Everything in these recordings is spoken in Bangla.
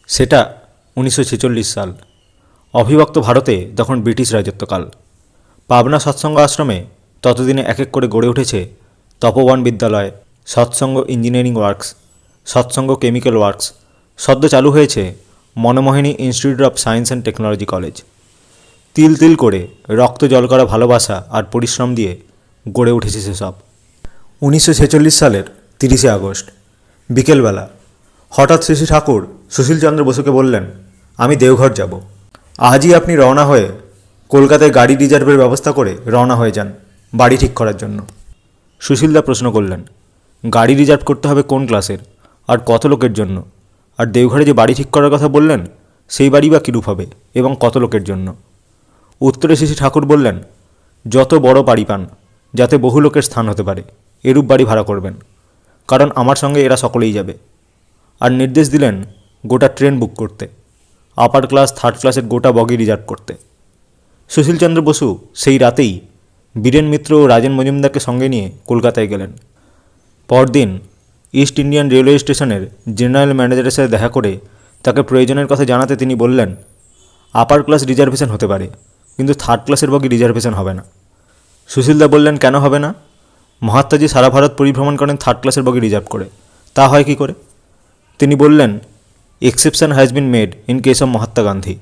সেটা 1946 সাল। অবিভক্ত ভারতে তখন ব্রিটিশ রাজত্বকাল। পাবনা সৎসঙ্গ আশ্রমে ততদিনে এক এক করে গড়ে উঠেছে তপবন বিদ্যালয়, সৎসঙ্গ ইঞ্জিনিয়ারিং ওয়ার্কস, সৎসঙ্গ কেমিক্যাল ওয়ার্কস। সদ্য চালু হয়েছে Manmohini institute of science and technology college. তিল তিল করে রক্ত জল করা ভালোবাসা আর পরিশ্রম দিয়ে গড়ে উঠেছে সেসব। 1946 সালের 30শে আগস্ট বিকেলবেলা হঠাৎ শ্রী ঠাকুর সুশীলচন্দ্র বসুকে বললেন, আমি দেওঘর যাব। আজই আপনি রওনা হয়ে কলকাতায় গাড়ি রিজার্ভের ব্যবস্থা করে রওনা হয়ে যান বাড়ি ঠিক করার জন্য। সুশীলদা প্রশ্ন করলেন, গাড়ি রিজার্ভ করতে হবে কোন ক্লাসের আর কত লোকের জন্য? আর দেওঘরে যে বাড়ি ঠিক করার কথা বললেন সেই বাড়ি বা কীরূপ হবে এবং কত লোকের জন্য? উত্তরে শ্রী ঠাকুর বললেন, যত বড় বাড়ি পান, যাতে বহু লোকের স্থান হতে পারে এরূপ বাড়ি ভাড়া করবেন, কারণ আমার সঙ্গে এরা সকলেই যাবে। আর নির্দেশ দিলেন গোটা ট্রেন বুক করতে, আপার ক্লাস থার্ড ক্লাসের গোটা বগি রিজার্ভ করতে। সুশীলচন্দ্র বসু সেই রাতেই বীরেন মিত্র ও রাজেন মজুমদারকে সঙ্গে নিয়ে কলকাতায় গেলেন। পরদিন ইস্ট ইন্ডিয়ান রেলওয়ে স্টেশনের জেনারেল ম্যানেজারের সাথে দেখা করে তাকে প্রয়োজনের কথা জানাতে তিনি বললেন, আপার ক্লাস রিজার্ভেশন হতে পারে, কিন্তু থার্ড ক্লাসের বগি রিজার্ভেশন হবে না। সুশীলদা বললেন, কেন হবে না? মহাত্মাজি সারা ভারত পরিভ্রমণ করেন থার্ড ক্লাসের বগি রিজার্ভ করে, তা হয় কি করে? তিনি বললেন, exception has been made in case of Mahatma Gandhi.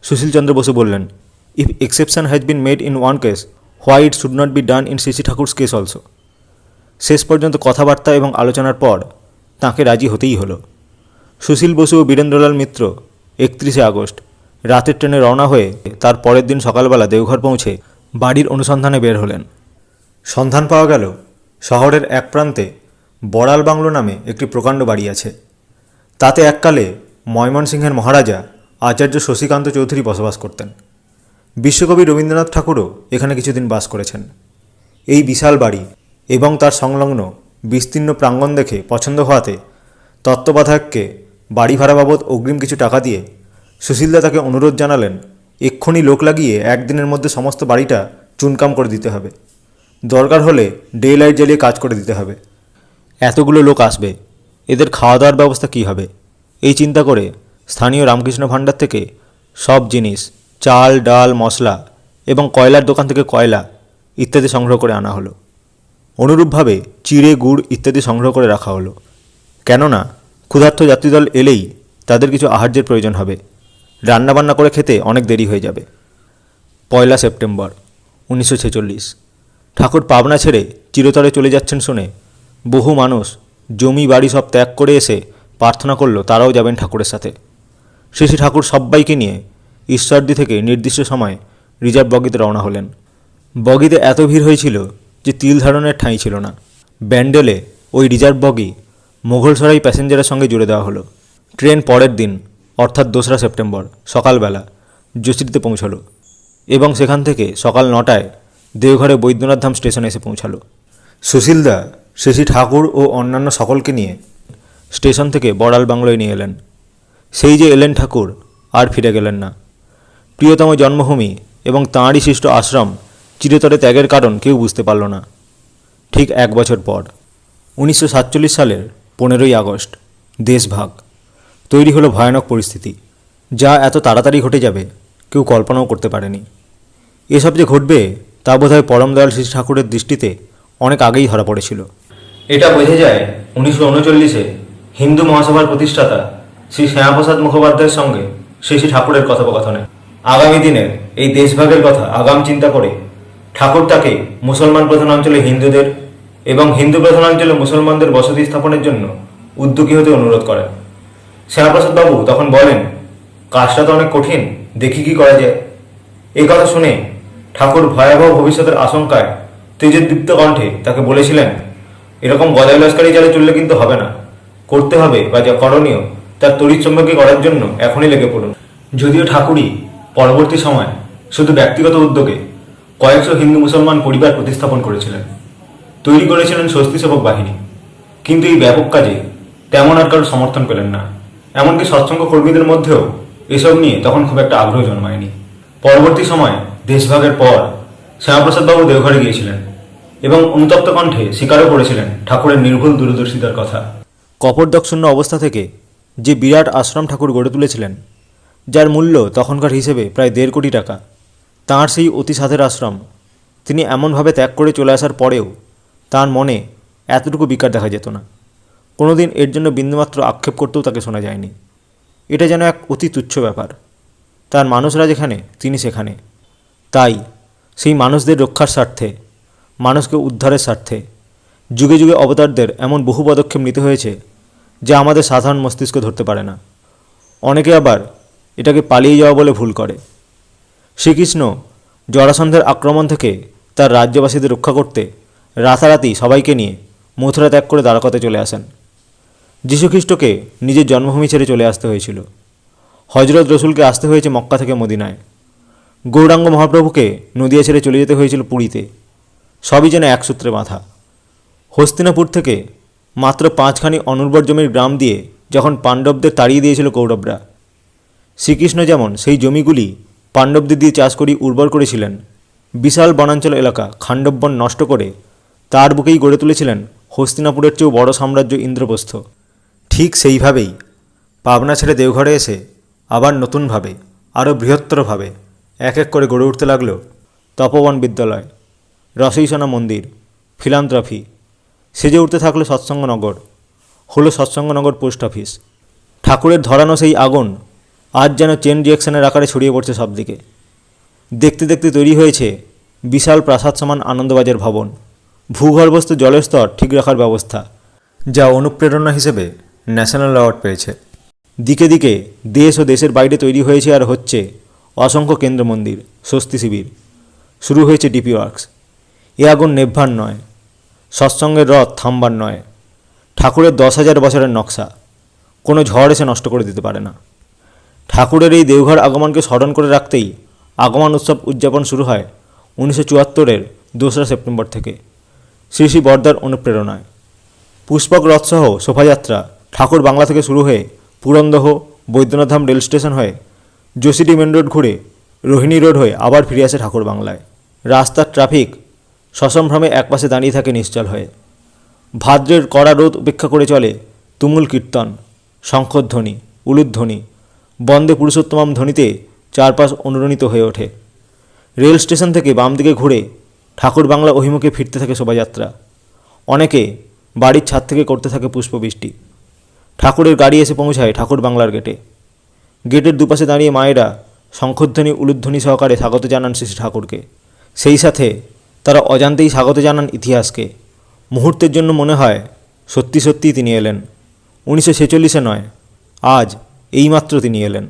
Sushilchandra Basu বললেন, if exception has been made in one case, why it should not be done in Shri Thakur's case also. শেষ পর্যন্ত কথাবার্তা এবং আলোচনার পর তাঁকে রাজি হতেই হলো। সুশীল বসু ও বীরেন্দ্রলাল মিত্র 31শে আগস্ট রাতের ট্রেনে রওনা হয়ে তার পরের দিন সকালবেলা দেওঘর পৌঁছে বাড়ির অনুসন্ধানে বের হলেন। সন্ধান পাওয়া গেল শহরের এক প্রান্তে বড়াল বাংলো নামে একটি প্রকাণ্ড বাড়ি আছে। তাতে এককালে ময়মনসিংহের মহারাজা আচার্য শশীকান্ত চৌধুরী বসবাস করতেন। বিশ্বকবি রবীন্দ্রনাথ ঠাকুরও এখানে কিছুদিন বাস করেছেন। এই বিশাল বাড়ি এবং তার সংলগ্ন বিস্তীর্ণ প্রাঙ্গণ দেখে পছন্দ হওয়াতে তত্ত্বাবধায়ককে বাড়ি ভাড়া বাবদ অগ্রিম কিছু টাকা দিয়ে সুশীলদা তাকে অনুরোধ জানালেন, এক্ষুনি লোক লাগিয়ে একদিনের মধ্যে সমস্ত বাড়িটা চুনকাম করে দিতে হবে, দরকার হলে ডে লাইট জ্বালিয়ে কাজ করে দিতে হবে। এতগুলো লোক আসবে, এদের খাওয়া দাওয়ার ব্যবস্থা কী হবে? এই চিন্তা করে স্থানীয় রামকৃষ্ণ ভাণ্ডার থেকে সব জিনিস, চাল ডাল মশলা এবং কয়লার দোকান থেকে কয়লা ইত্যাদি সংগ্রহ করে আনা হলো। অনুরূপভাবে চিড়ে গুড় ইত্যাদি সংগ্রহ করে রাখা হলো, কেননা ক্ষুধার্ত যাত্রীদল এলেই তাদের কিছু আহার্যের প্রয়োজন হবে, রান্নাবান্না করে খেতে অনেক দেরি হয়ে যাবে। 1 সেপ্টেম্বর 1946 ঠাকুর পাবনা ছেড়ে চিরতরে চলে যাচ্ছেন শুনে বহু মানুষ জমি বাড়ি সব ত্যাগ করে এসে প্রার্থনা করলো তারাও যাবেন ঠাকুরের সাথে। শ্রী ঠাকুর সব্বাইকে নিয়ে ঈশ্বরদী থেকে নির্দিষ্ট সময় রিজার্ভ বগিতে রওনা হলেন। বগিতে এত ভিড় হয়েছিল যে তিল ধারণের ঠাঁই ছিল না। ব্যান্ডেলে ওই রিজার্ভ বগি মোঘলসরাই প্যাসেঞ্জারের সঙ্গে জুড়ে দেওয়া হলো। ট্রেন পরের দিন অর্থাৎ 2 সেপ্টেম্বর সকালবেলা জসিডিতে পৌঁছালো এবং সেখান থেকে সকাল 9টায় দেওঘরে বৈদ্যনাথ ধাম স্টেশনে এসে পৌঁছালো। সুশীলদা শ্রী ঠাকুর ও অন্যান্য সকলকে নিয়ে স্টেশন থেকে বড়াল বাংলোয় নিয়ে এলেন। সেই যে এলেন ঠাকুর, আর ফিরে গেলেন না। প্রিয়তম জন্মভূমি এবং তাঁরই সৃষ্ট আশ্রম চিরতরে ত্যাগের কারণ কেউ বুঝতে পারল না। ঠিক 1 বছর পর 1947 সালের 15ই আগস্ট দেশভাগ। তৈরি হলো ভয়ানক পরিস্থিতি, যা এত তাড়াতাড়ি ঘটে যাবে কেউ কল্পনাও করতে পারেনি। এসব যে ঘটবে তা বোধহয় পরম দয়াল শ্রী ঠাকুরের দৃষ্টিতে অনেক আগেই ধরা পড়েছিল। এটা বোঝা যায় 1939-এ হিন্দু মহাসভার প্রতিষ্ঠাতা শ্রী শ্যামাপ্রসাদ মুখোপাধ্যায়ের সঙ্গে শ্রী ঠাকুরের কথোপকথনে। আগামী দিনের এই দেশভাগের কথা আগাম চিন্তা করে ঠাকুর তাকে মুসলমান প্রধান অঞ্চলে হিন্দুদের এবং হিন্দু প্রধান অঞ্চলে মুসলমানদের বসতি স্থাপনের জন্য উদ্যোগী হতে অনুরোধ করেন। শ্যামাপ্রসাদ বাবু তখন বলেন, কাজটা তো অনেক কঠিন, দেখি কি করা যায়। এই কথা শুনে ঠাকুর ভয়াবহ ভবিষ্যতের আশঙ্কায় তেজোদ্দীপ্ত কণ্ঠে তাকে বলেছিলেন, এরকম গদাই লস্করি চালে চললে কিন্তু হবে না, করতে হবে বা যা করণীয় তার তড়িৎচম্বকী করার জন্য এখনই লেগে পড়ুন। যদিও ঠাকুরই পরবর্তী সময় শুধু ব্যক্তিগত উদ্যোগে কয়েকশো হিন্দু মুসলমান পরিবার প্রতিস্থাপন করেছিলেন, তৈরি করেছিলেন স্বস্তি সেবক বাহিনী, কিন্তু এই ব্যাপক কাজে তেমন আর কারো সমর্থন পেলেন না। এমনকি সৎসঙ্গ কর্মীদের মধ্যেও এসব নিয়ে তখন খুব একটা আগ্রহ জন্মায়নি। পরবর্তী সময় দেশভাগের পর শ্যামাপ্রসাদ বাবু দেওঘরে গিয়েছিলেন এবং অনুতপ্ত কণ্ঠে স্বীকারও করেছিলেন ঠাকুরের নির্ভুল দূরদর্শিতার কথা। কপটদকশূন্য অবস্থা থেকে যে বিরাট আশ্রম ঠাকুর গড়ে তুলেছিলেন, যার মূল্য তখনকার হিসেবে প্রায় 1.5 কোটি টাকা, তাঁর সেই অতি সাধের আশ্রম তিনি এমনভাবে ত্যাগ করে চলে আসার পরেও তাঁর মনে এতটুকু বিকার দেখা যেত না। কোনোদিন এর জন্য বিন্দুমাত্র আক্ষেপ করতেও তাকে শোনা যায়নি। এটা যেন এক অতি তুচ্ছ ব্যাপার। তার মানুষরা যেখানে, তিনি সেখানে। তাই সেই মানুষদের রক্ষার স্বার্থে, মানুষকে উদ্ধারের স্বার্থে যুগে যুগে অবতারদের এমন বহু পদক্ষেপ নিতে হয়েছে যা আমাদের সাধারণ মস্তিষ্ক ধরতে পারে না। অনেকে আবার এটাকে পালিয়ে যাওয়া বলে ভুল করে। শ্রীকৃষ্ণ জরাসন্ধের আক্রমণ থেকে তার রাজ্যবাসীদের রক্ষা করতে রাতারাতি সবাইকে নিয়ে মথুরা ত্যাগ করে দ্বারকাতে চলে আসেন। যীশুখ্রিস্টকে নিজের জন্মভূমি ছেড়ে চলে আসতে হয়েছিল। হজরত রসুলকে আসতে হয়েছে মক্কা থেকে মদিনায়। গৌরাঙ্গ মহাপ্রভুকে নদিয়া ছেড়ে চলে যেতে হয়েছিল পুরীতে। সবই যেন এক সূত্রে বাঁধা। হস্তিনাপুর থেকে মাত্র 5খানি অনুর্বর জমির গ্রাম দিয়ে যখন পাণ্ডবদের তাড়িয়ে দিয়েছিল কৌরবরা, শ্রীকৃষ্ণ যেমন সেই জমিগুলি পাণ্ডবদের দিয়ে চাষ করি উর্বর করেছিলেন, বিশাল বনাঞ্চল এলাকা খাণ্ডববন নষ্ট করে তার বুকেই গড়ে তুলেছিলেন হস্তিনাপুরের চেয়েও বড় সাম্রাজ্য ইন্দ্রপ্রস্থ। ঠিক সেইভাবেই পাবনা ছেড়ে দেওঘরে এসে আবার নতুনভাবে, আরও বৃহত্তরভাবে এক এক করে গড়ে উঠতে লাগলো তপবন বিদ্যালয়, রসইসোনা মন্দির, ফিলান্থ্রফি। সেজে উঠতে থাকলো সৎসঙ্গনগর, হলো সৎসঙ্গনগর পোস্ট অফিস। ঠাকুরের ধরানো সেই আগুন আজ যেন চেন রিয়াকশনের আকারে ছড়িয়ে পড়ছে সব দিকে। দেখতে দেখতে তৈরি হয়েছে বিশাল প্রাসাদ সমান আনন্দবাজার ভবন, ভূগর্ভস্থ জলের স্তর ঠিক রাখার ব্যবস্থা, যা অনুপ্রেরণা হিসেবে ন্যাশনাল অ্যাওয়ার্ড পেয়েছে। দিকে দিকে দেশ ও দেশের বাইরে তৈরি হয়েছে আর হচ্ছে অসংখ্য কেন্দ্র মন্দির, স্বস্তি শিবির। শুরু হয়েছে ডিপি ওয়ার্কস। এ আগুন নেভার নয়, সৎসঙ্গের রথ থামবার নয়। ঠাকুরের 10,000 বছরের নকশা কোনো ঝড় এসে নষ্ট করে দিতে পারে না। ঠাকুরের এই দেওঘর আগমনকে স্মরণ করে রাখতেই আগমন উৎসব উদযাপন শুরু হয় 1974-এর 2রা সেপ্টেম্বর থেকে শ্রী শ্রী বর্দার অনুপ্রেরণায়। পুষ্পক রথসহ শোভাযাত্রা ঠাকুর বাংলা থেকে শুরু হয়ে পুরন্দহ, বৈদ্যনাথধাম রেল স্টেশন হয়ে যোশীডি মেন রোড ঘুরে রোহিণী রোড হয়ে আবার ফিরে আসে ঠাকুর বাংলায়। রাস্তার ট্রাফিক সসম্ভ্রমে একপাশে দাঁড়িয়ে থাকে নিশ্চল হয়ে। ভাদ্রের কড়া রোদ উপেক্ষা করে চলে তুমুল কীর্তন, শঙ্খধ্বনি, উলুধ্বনি, বন্দে পুরুষোত্তমম ধ্বনিতে চারপাশ অনুরণিত হয়ে ওঠে। রেল স্টেশন থেকে বাম দিকে ঘুরে ঠাকুর বাংলা অভিমুখে ফিরতে থাকে শোভাযাত্রা। অনেকে বাড়ির ছাদ থেকে করতে থাকে পুষ্পবৃষ্টি। ঠাকুরের গাড়ি এসে পৌঁছায় ঠাকুর বাংলার গেটে। গেটের দুপাশে দাঁড়িয়ে মায়েরা শঙ্খধ্বনি, উলুধ্বনি সহকারে স্বাগত জানান শ্রী ঠাকুরকে। সেই সাথে তারা অজান্তেই স্বাগত জানান ইতিহাসকে। মুহূর্তের জন্য মনে হয় সত্যি সত্যিই তিনি এলেন। 1946-এ নয়, আজ এইমাত্র তিনি এলেন।